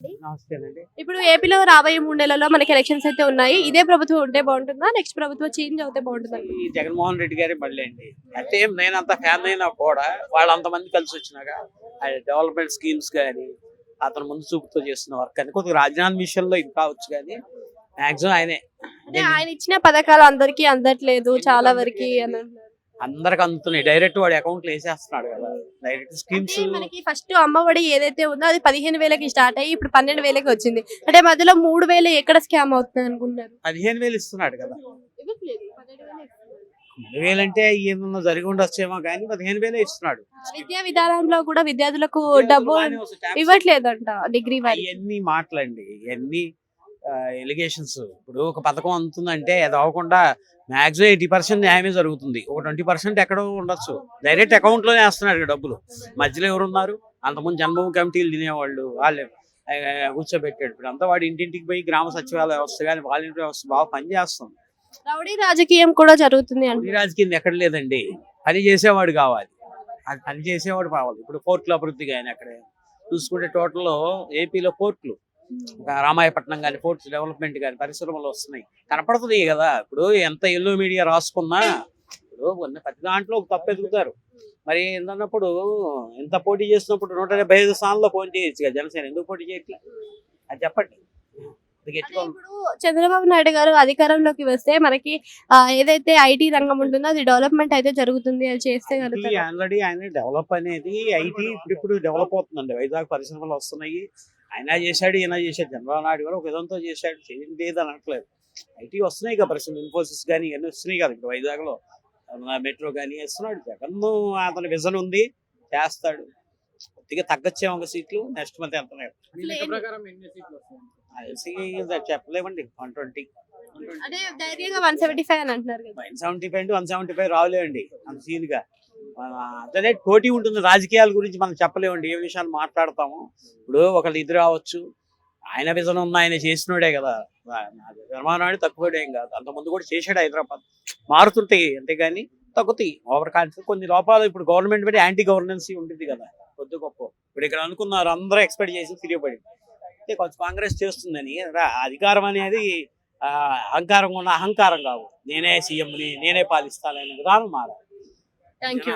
నమస్తేనండి. ఇప్పుడు ఏపీలో రాబోయే 3 నెలల్లో మనకి ఎలక్షన్స్ అయితే ఉన్నాయి. ఇదే ప్రభుత్వం ఉంటే బాగుంటుందా? నెక్స్ట్ ప్రభుత్వం చేంజ్ అవుతే బాగుంటుందా? ఈ జగన్మోహన్ రెడ్డి గారే మళ్ళీ అండి. అయితే నేనంత ఫ్యాన్ అయినా కూడా వాళ్ళంతమంది కలిసి వచ్చినాక డెవలప్మెంట్ స్కీమ్స్ కానీ అతను ముందు చూపుతో చేస్తున్న వర్క్ కానీ కొద్దిగా రాజధాని విషయంలో ఇది కావచ్చు కానీ మాక్సిమం ఆయనే అంటే ఆయన ఇచ్చిన పథకాలు అందరికీ అందట్లేదు చాలా వరకు అని అంటున్నారు. అందరికి అందుతున్నాయి. డైరెక్ట్ వాడి అకౌంట్ లో వేసేస్తున్నాడు కదా. డైరెక్ట్ అంటే స్కీమ్స్ మనకి ఫస్ట్ అమ్మఒడి ఏదైతే ఉందో అది 15,000కి స్టార్ట్ అయ్యి ఇప్పుడు 12,000కి వచ్చింది. అంటే మధ్యలో 3,000 ఎక్కడ స్కామ్ అవుతుంది అనుకుంటున్నారు? 15,000 ఇస్తున్నాడు కదా. ఇవ్వట్లేదు. 12,000 ఇస్తున్నారు. 10,000 అంటే ఏమన్నా జరిగి ఉండొచ్చేమో కానీ 15,000 ఇస్తున్నాడు. విద్యా విధానంలో కూడా విద్యార్థులకు డబ్బు ఇవ్వట్లేదంట డిగ్రీ వారి. ఇవన్నీ మాటలండి. ఇవన్నీ ఎలిగేషన్స్. ఇప్పుడు ఒక పథకం అందుతుందంటే అది అవ్వకుండా మాక్సిమం 80% న్యాయమే జరుగుతుంది. ఒక 20% ఎక్కడో ఉండొచ్చు. డైరెక్ట్ అకౌంట్ లోనే వేస్తున్నారు డబ్బులు. మధ్యలో ఎవరున్నారు? అంతకుముందు జన్మభూమి కమిటీలు తినేవాళ్ళు వాళ్ళే కూర్చోబెట్టాడు. ఇప్పుడు అంతా వాడు ఇంటింటికి పోయి గ్రామ సచివాలయ వ్యవస్థ కానీ వాలంటీర్ వ్యవస్థ బాగా పనిచేస్తుంది. రౌడీ రాజకీయం కూడా జరుగుతుంది ఈ అంటే రాజకీయం ఎక్కడ లేదండి. పని చేసేవాడు కావాలి. అది పని చేసేవాడు కావాలి. ఇప్పుడు పోర్టుల అభివృద్ధి కానీ అక్కడ చూసుకుంటే టోటల్ ఏపీలో పోర్టులు రామాయపట్నం కానీ పోర్ట్స్ డెవలప్మెంట్ కానీ పరిశ్రమలు వస్తున్నాయి కనపడుతుంది కదా. ఇప్పుడు ఎంత ఎల్లో మీడియా రాసుకున్నా ఇప్పుడు ప్రతి దాంట్లో ఒక తప్పు ఎదుగుతారు. మరి ఏంటన్నప్పుడు ఎంత పోటీ చేసినప్పుడు 175 స్థానాల్లో పోటీ చేయొచ్చు కదా జనసేన. ఎందుకు పోటీ చేయట్లేదు అది చెప్పండి. అంటే ఇప్పుడు చంద్రబాబు నాయుడు గారు అధికారంలోకి వస్తే మనకి ఏదైతే ఐటీ రంగం ఉంటుందో అది డెవలప్మెంట్ అయితే జరుగుతుంది. అది చేస్తే కనుక ఆల్రెడీ ఆయన డెవలప్ అనేది ఐటీ ఇప్పుడు డెవలప్ అవుతుందండి. వైజాగ్ పరిశ్రమలు వస్తున్నాయి. ఆయన చేశాడు, ఈయన చేశాడు. చంద్రబాబు నాయుడు కూడా ఒక విధంతో చేశాడు. చేయండి ఏది అనట్లేదు. ఐటీ వస్తున్నాయి కదా పరిశ్రమలు. ఇన్ఫోసిస్ కానీ ఇవన్నీ వస్తున్నాయి కదా. ఇప్పుడు వైజాగ్ లో మెట్రో కానీ వేస్తున్నాడు. జగన్ అతని విజన్ ఉంది, చేస్తాడు. కొద్దిగా తగ్గొచ్చేమో ఒక సీట్లు. నెక్స్ట్ మంత్ వెళ్తున్నాడు. చెప్పలేమండి. 120 అదే ధైర్యంగా 175 అని అంటున్నారు కదా. 175 175 రావులేవండి అంత సీన్గా. అదే పోటీ ఉంటుంది. రాజకీయాల గురించి మనం చెప్పలేమండి. ఏ విషయాలు మాట్లాడతాము. ఇప్పుడు ఒకళ్ళు ఇది రావచ్చు. ఆయన విజన్ ఉన్న ఆయన చేసినోడే కదా. నిర్మాణాన్ని తక్కువడేం కాదు. అంతకుముందు కూడా చేశాడు. హైదరాబాద్ మారుతుంటాయి అంతేగాని తగ్గుతాయి. ఓవర్ కాన్ఫిడెన్స్ కొన్ని లోపాలు ఇప్పుడు గవర్నమెంట్ మీద యాంటీ గవర్నెన్స్ ఉంటుంది కదా కొద్ది గొప్ప. ఇప్పుడు ఇక్కడ అనుకున్నారు అందరూ ఎక్స్పెక్ట్ చేసి తిరిగిపడి కొంచెం కాంగ్రెస్ చేస్తుందని. అధికారం అనేది అహంకారం ఉన్న అహంకారం కావు. నేనే సీఎంని నేనే పాలిస్తాననే విధానం మారాలి. Thank you.